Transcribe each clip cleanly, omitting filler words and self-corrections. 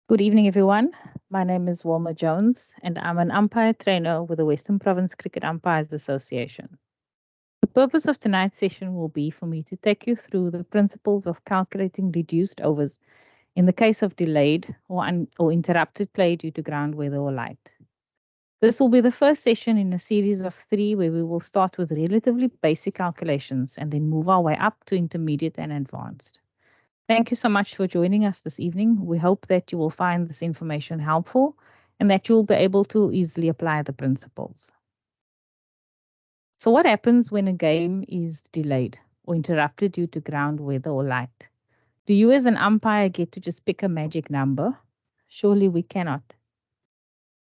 Good evening, everyone. My name is Wilma Jones, and I'm an umpire trainer with the Western Province Cricket Umpires Association. The purpose of tonight's session will be for me to take you through the principles of calculating reduced overs in the case of delayed or interrupted play due to ground weather or light. This will be the first session in a series of 3 where we will start with relatively basic calculations and then move our way up to intermediate and advanced. Thank you so much for joining us this evening. We hope that you will find this information helpful and that you will be able to easily apply the principles. So what happens when a game is delayed or interrupted due to ground weather or light? Do you as an umpire get to just pick a magic number? Surely we cannot.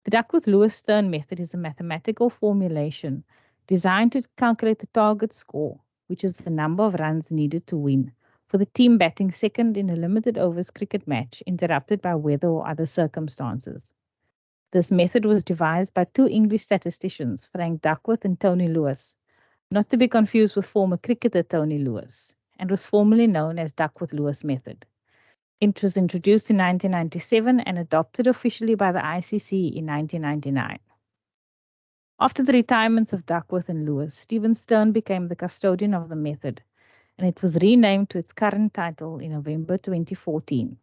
The Duckworth-Lewis-Stern method is a mathematical formulation designed to calculate the target score, which is the number of runs needed to win, for the team batting second in a limited overs cricket match interrupted by weather or other circumstances. This method was devised by 2 English statisticians, Frank Duckworth and Tony Lewis, not to be confused with former cricketer Tony Lewis, and was formerly known as Duckworth-Lewis method. It was introduced in 1997 and adopted officially by the ICC in 1999. After the retirements of Duckworth and Lewis, Stephen Stern became the custodian of the method, and it was renamed to its current title in November 2014.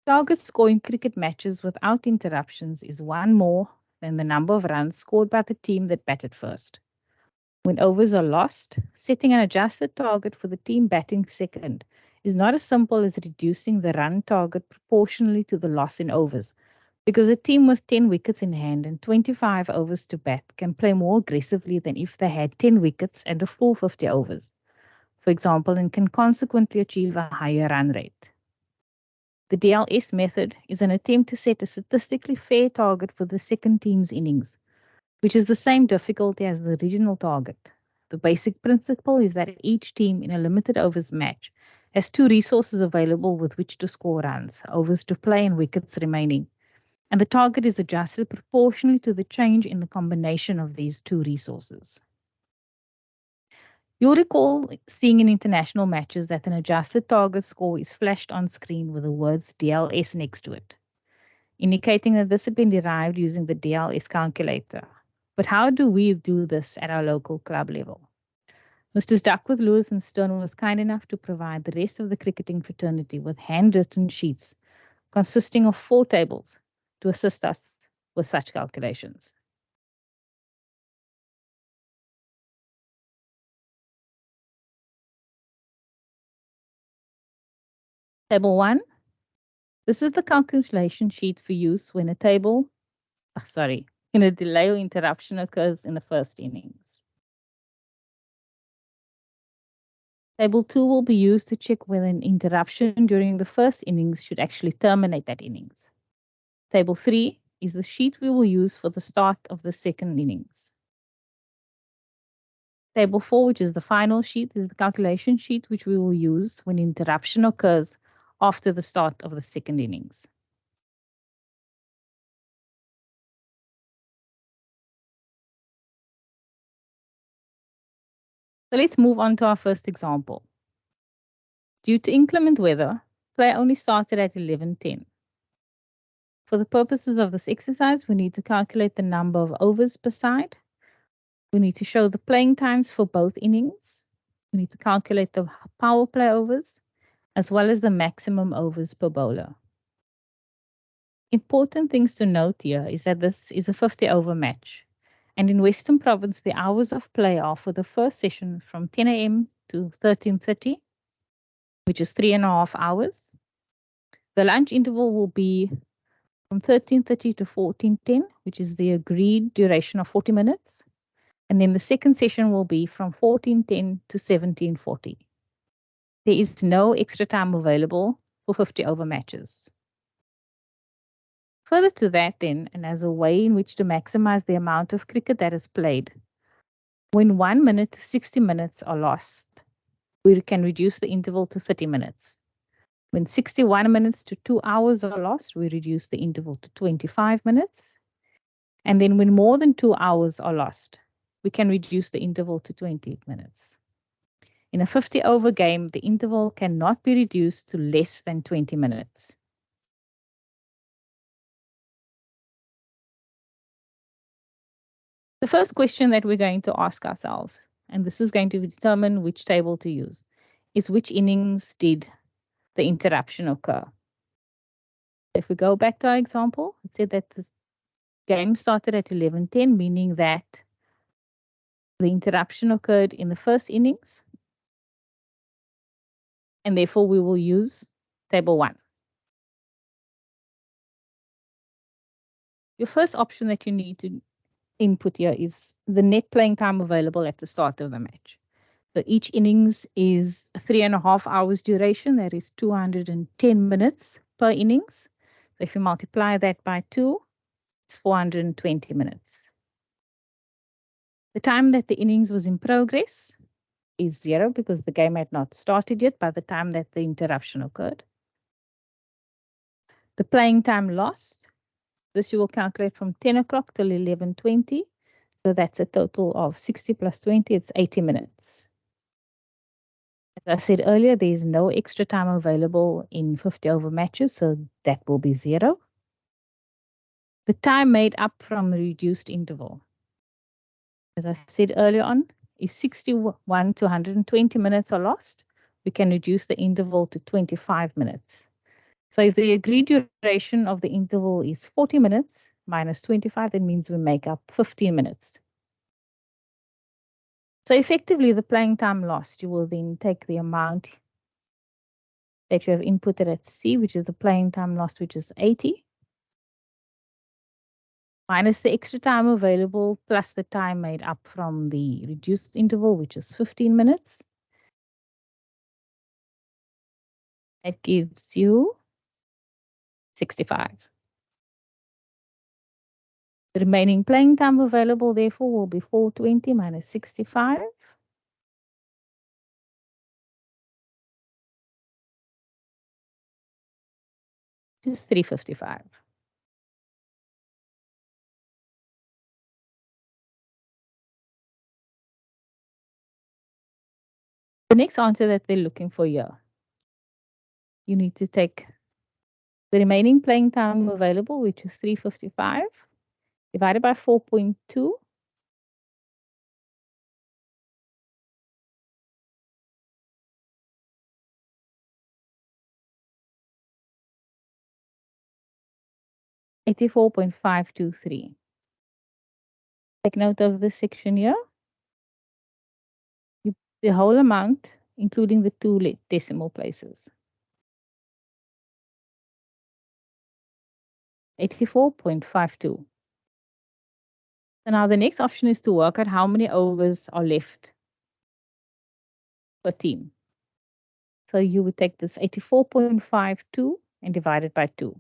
Target score in cricket matches without interruptions is 1 more than the number of runs scored by the team that batted first. When overs are lost, setting an adjusted target for the team batting second is not as simple as reducing the run target proportionally to the loss in overs, because a team with 10 wickets in hand and 25 overs to bat can play more aggressively than if they had 10 wickets and a full 50 overs, for example, and can consequently achieve a higher run rate. The DLS method is an attempt to set a statistically fair target for the second team's innings, which is the same difficulty as the original target. The basic principle is that each team in a limited overs match has 2 resources available with which to score runs, overs to play and wickets remaining, and the target is adjusted proportionally to the change in the combination of these 2 resources. You'll recall seeing in international matches that an adjusted target score is flashed on screen with the words DLS next to it, indicating that this had been derived using the DLS calculator. But how do we do this at our local club level? Mr. Duckworth, Lewis and Stern was kind enough to provide the rest of the cricketing fraternity with handwritten sheets consisting of 4 tables to assist us with such calculations. Table 1. This is the calculation sheet for use when a delay or interruption occurs in the first innings. Table 2 will be used to check whether an interruption during the first innings should actually terminate that innings. Table 3 is the sheet we will use for the start of the second innings. Table 4, which is the final sheet, is the calculation sheet which we will use when interruption occurs after the start of the second innings. So let's move on to our first example. Due to inclement weather, play only started at 11:10. For the purposes of this exercise, we need to calculate the number of overs per side. We need to show the playing times for both innings. We need to calculate the power play overs, as well as the maximum overs per bowler. Important things to note here is that this is a 50-over match. And in Western Province, the hours of play are for the first session from 10 a.m. to 13:30, which is 3.5 hours. The lunch interval will be from 13:30 to 14:10, which is the agreed duration of 40 minutes. And then the second session will be from 14:10 to 17:40. There is no extra time available for 50-over matches. Further to that then, and as a way in which to maximize the amount of cricket that is played, when 1 minute to 60 minutes are lost, we can reduce the interval to 30 minutes. When 61 minutes to 2 hours are lost, we reduce the interval to 25 minutes. And then when more than 2 hours are lost, we can reduce the interval to 20 minutes. In a 50-over game, the interval cannot be reduced to less than 20 minutes. The first question that we're going to ask ourselves, and this is going to determine which table to use, is which innings did the interruption occur? If we go back to our example, it said that the game started at 11:10, meaning that the interruption occurred in the first innings, and therefore we will use table 1. Your first option that you need to input here is the net playing time available at the start of the match. So each innings is 3.5 hours duration. That is 210 minutes per innings. So if you multiply that by 2, it's 420 minutes. The time that the innings was in progress is 0 because the game had not started yet by the time that the interruption occurred. The playing time lost, this you will calculate from 10 o'clock till 11:20. So that's a total of 60 plus 20, it's 80 minutes. As I said earlier, there is no extra time available in 50 over matches, so that will be 0. The time made up from reduced interval. As I said earlier on, if 61 to 120 minutes are lost, we can reduce the interval to 25 minutes. So if the agreed duration of the interval is 40 minutes minus 25, that means we make up 15 minutes. So effectively, the playing time lost, you will then take the amount that you have inputted at C, which is the playing time lost, which is 80, minus the extra time available, plus the time made up from the reduced interval, which is 15 minutes. That gives you 65. The remaining playing time available, therefore, will be 420 minus 65. Which is 355. The next answer that they're looking for here, you need to take the remaining playing time available, which is 355, divided by 4.2. $84.523. Take note of this section here. The whole amount, including the 2 decimal places. 84.52. So now the next option is to work out how many overs are left per team. So you would take this 84.52 and divide it by 2.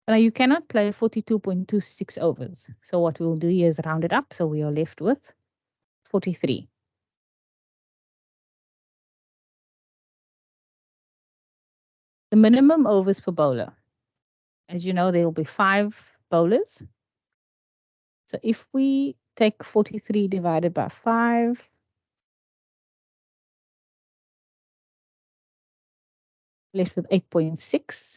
Now you cannot play 42.26 overs. So what we'll do here is round it up. So we are left with 43. The minimum overs per bowler. As you know, there will be 5 bowlers. So if we take 43 divided by 5, left with 8.6.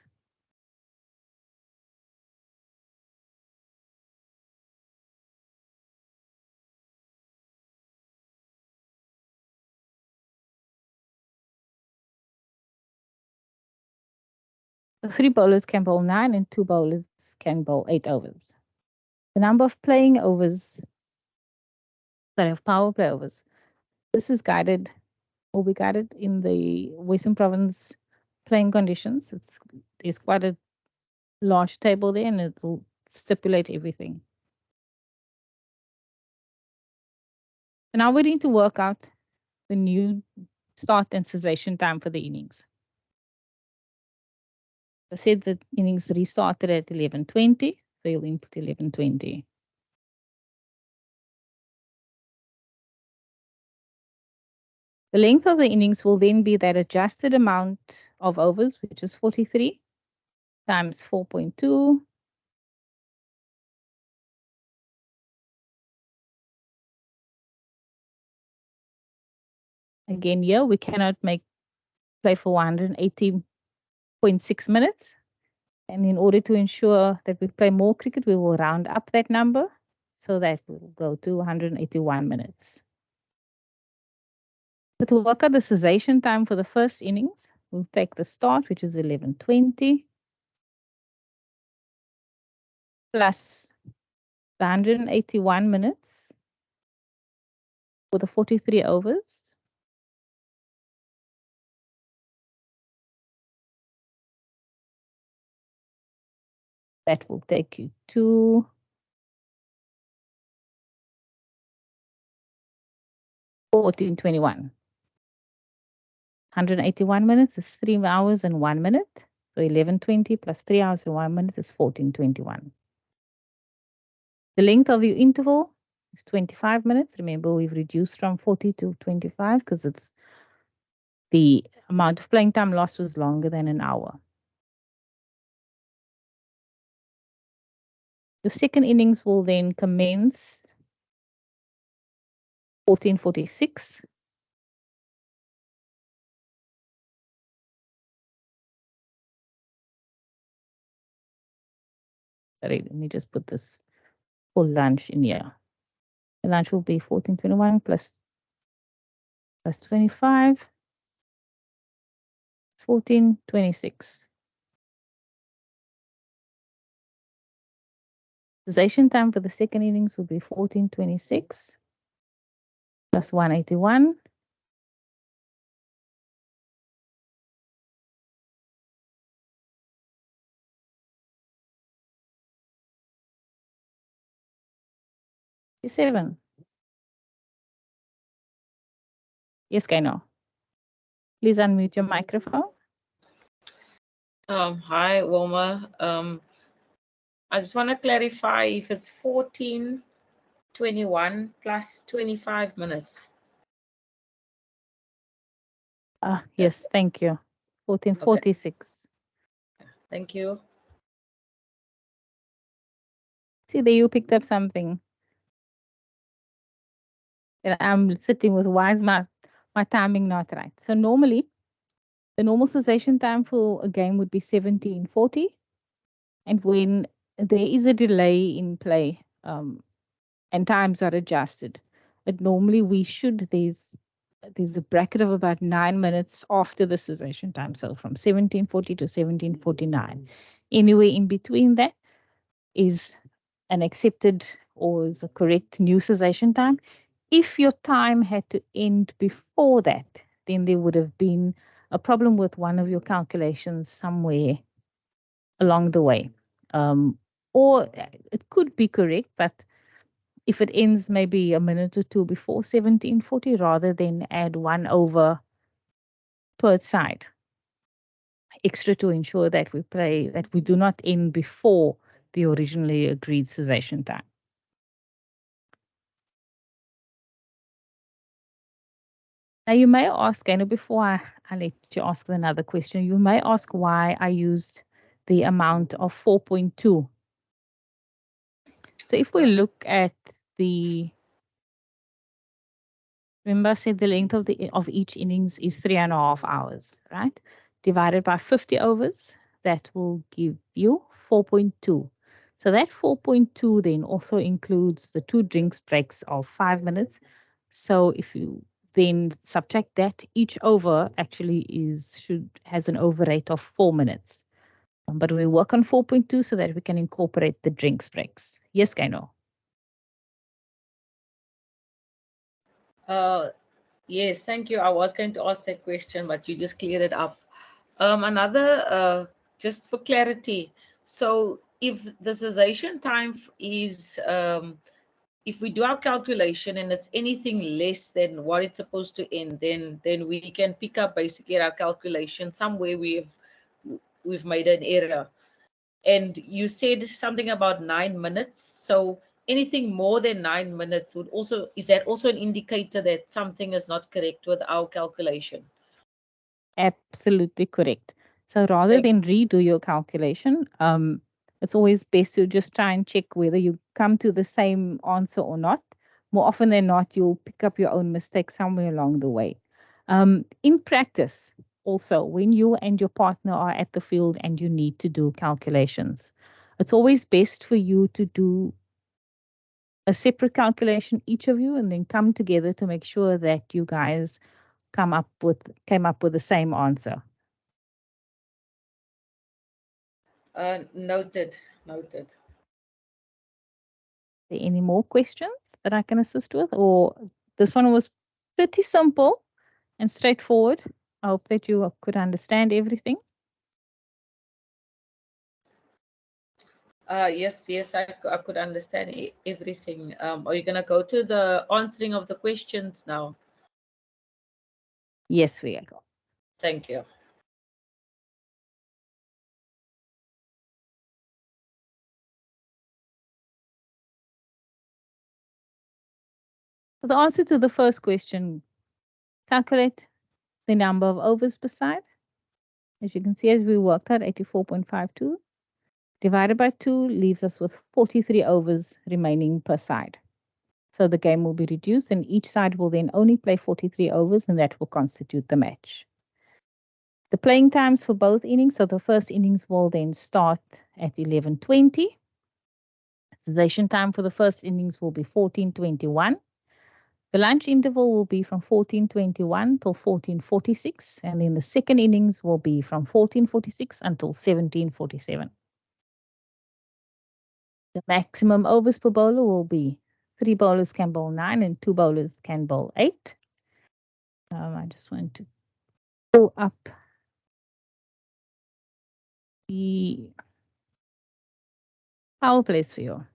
So 3 bowlers can bowl 9 and 2 bowlers can bowl 8 overs. The number of playing overs, of power play overs, this is guided, will be guided in the Western Province playing conditions. There's quite a large table there and it will stipulate everything. So now we need to work out the new start and cessation time for the innings. I said the innings restarted at 11:20, so you'll input 11:20. The length of the innings will then be that adjusted amount of overs, which is 43, times 4.2. Again, here we cannot play for 180.6 minutes. And in order to ensure that we play more cricket, we will round up that number so that we'll go to 181 minutes. But to work out the cessation time for the first innings, we'll take the start, which is 11:20, plus the 181 minutes for the 43 overs. That will take you to 14:21. 181 minutes is 3 hours and 1 minute. So 11:20 plus 3 hours and 1 minute is 14:21. The length of your interval is 25 minutes. Remember, we've reduced from 40 to 25 because it's the amount of playing time lost was longer than an hour. The second innings will then commence 14:46. Sorry, let me just put this for lunch in here. The lunch will be 14:21 plus 25. It's 14:26. Cessation time for the second innings will be 14:26 plus 181. Seven. Yes, Kaino. Please unmute your microphone. Hi, Wilma. I just want to clarify if it's 14:21 plus 25 minutes. Yes, thank you. 14:46. Okay. Thank you. See, there you picked up something. And I'm sitting with why is my timing not right? So normally, the normal cessation time for a game would be 17:40. And when there is a delay in play and times are adjusted, but normally there's a bracket of about 9 minutes after the cessation time. So from 17:40 to 17:49. Anywhere in between that is an accepted or is a correct new cessation time. If your time had to end before that, then there would have been a problem with one of your calculations somewhere along the way. Or it could be correct, but if it ends maybe a minute or two before 17:40, rather than add 1 over per side extra to ensure that we do not end before the originally agreed cessation time. Now you may ask, before I let you ask another question, you may ask why I used the amount of 4.2. So if we look at remember I said the length of each innings is 3.5 hours, right? Divided by 50 overs, that will give you 4.2. So that 4.2 then also includes the 2 drinks breaks of 5 minutes. So if you then subtract that, each over actually has an over rate of 4 minutes. But we work on 4.2 so that we can incorporate the drinks breaks. Yes, Kaino? Yes, thank you. I was going to ask that question, but you just cleared it up. Another, just for clarity. So if the cessation time is, if we do our calculation and it's anything less than what it's supposed to end, then we can pick up basically our calculation somewhere we've made an error. And you said something about 9 minutes. So anything more than 9 minutes is that also an indicator that something is not correct with our calculation? Absolutely correct. So rather than redo your calculation, it's always best to just try and check whether you come to the same answer or not. More often than not, you'll pick up your own mistake somewhere along the way. In practice, also when you and your partner are at the field and you need to do calculations. It's always best for you to do a separate calculation, each of you, and then come together to make sure that you guys came up with the same answer. Noted. Noted. Are there any more questions that I can assist with? Or this one was pretty simple and straightforward. I hope that you could understand everything. Yes, I could understand everything. Are you going to go to the answering of the questions now? Yes, we are. Thank you. The answer to the first question, calculate the number of overs per side. As you can see, as we worked out, 84.52 divided by 2 leaves us with 43 overs remaining per side. So the game will be reduced and each side will then only play 43 overs and that will constitute the match. The playing times for both innings, so the first innings will then start at 11:20. Cessation time for the first innings will be 14:21. The lunch interval will be from 14:21 till 14:46, and then the second innings will be from 14:46 until 17:47. The maximum overs per bowler will be 3 bowlers can bowl 9 and 2 bowlers can bowl 8. I just want to pull up the power plays for you.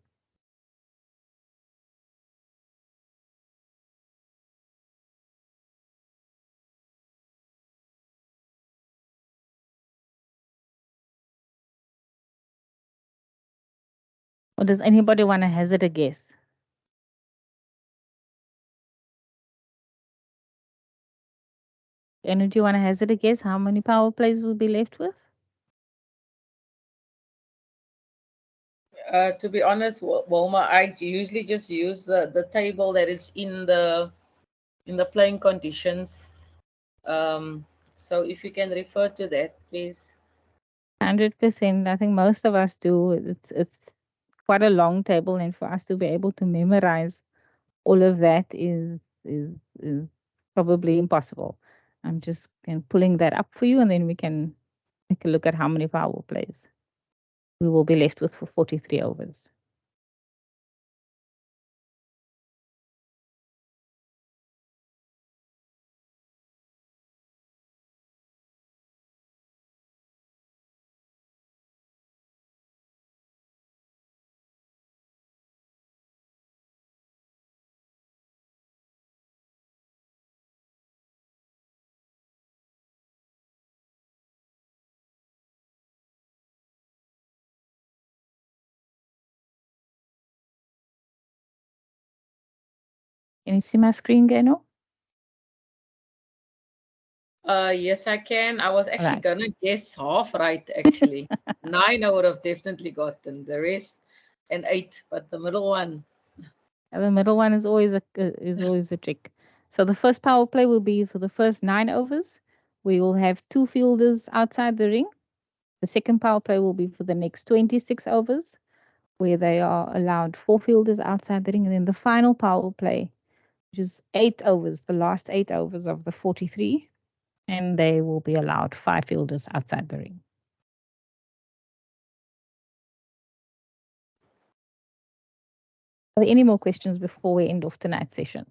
Or does anybody want to hazard a guess? Energy want to hazard a guess how many power plays will be left with? To be honest, Wilma, I usually just use the table that is in the playing conditions. So if you can refer to that, please. 100%. I think most of us do. It's quite a long table, and for us to be able to memorize all of that is probably impossible. I'm just pulling that up for you, and then we can take a look at how many power plays we will be left with for 43 overs. Can you see my screen, Gano? Yes, I can. I was actually Right. gonna guess half right, actually. 9 I would have definitely gotten. The rest and 8, but the middle one. The middle one is always a trick. So the first power play will be for the first 9 overs. We will have 2 fielders outside the ring. The second power play will be for the next 26 overs, where they are allowed 4 fielders outside the ring. And then the final power play, which is 8 overs, the last 8 overs of the 43, and they will be allowed 5 fielders outside the ring. Are there any more questions before we end off tonight's session?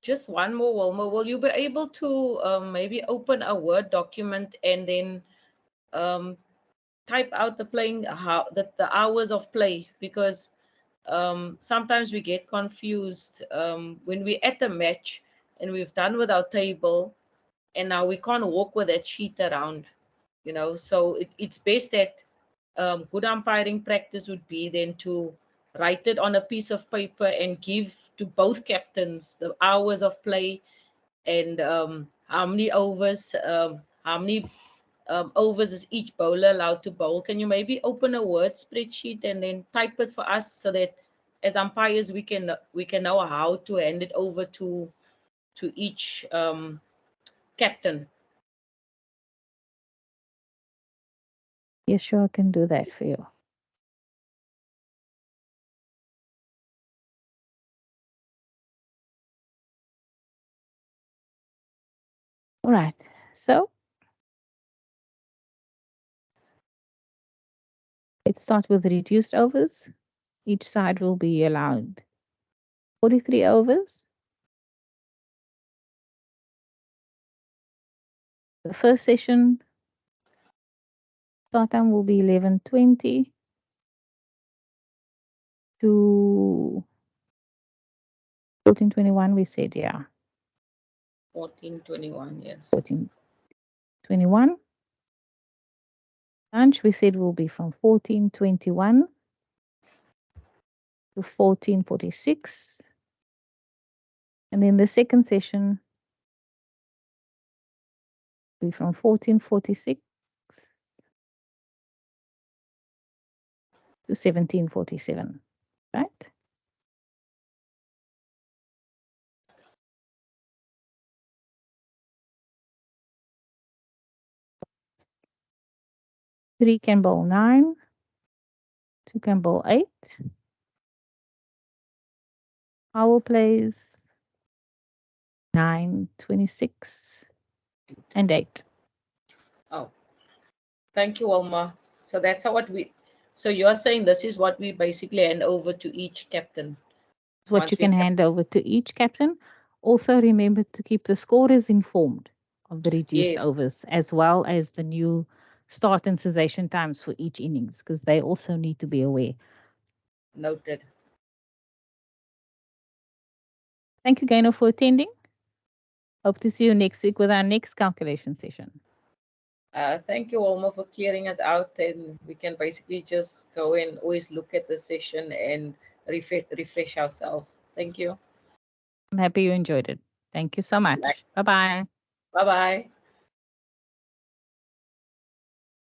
Just one more, Wilma. Will you be able to maybe open a Word document and then type out the hours of play? Because sometimes we get confused when we're at the match and we've done with our table, and now we can't walk with that sheet around, So it's best that good umpiring practice would be then to write it on a piece of paper and give to both captains the hours of play and how many overs, overs is each bowler allowed to bowl. Can you maybe open a Word spreadsheet and then type it for us so that as umpires we can know how to hand it over to to each captain? Yes, sure, I can do that for you. All right, so let's start with reduced overs. Each side will be allowed 43 overs. The first session start time will be 11:20 to 14:21. We said, yeah. 14:21, yes. 14:21. Lunch we said will be from 14:21 to 14:46. And then the second session will be from 14:46 to 17:47. Right? Three can bowl 9, 2 can bowl 8. Power plays 9, 26, and 8. Oh, thank you, Wilma. So that's how so you're saying this is what we basically hand over to each captain. What you can hand over to each captain. Also remember to keep the scorers informed of the reduced overs, as well as the new start and cessation times for each innings, because they also need to be aware. Noted. Thank you, Gaino, for attending. Hope to see you next week with our next calculation session. Thank you, Wilma, for clearing it out. And we can basically just go and always look at the session and refresh ourselves. Thank you. I'm happy you enjoyed it. Thank you so much. Bye-bye. Bye-bye.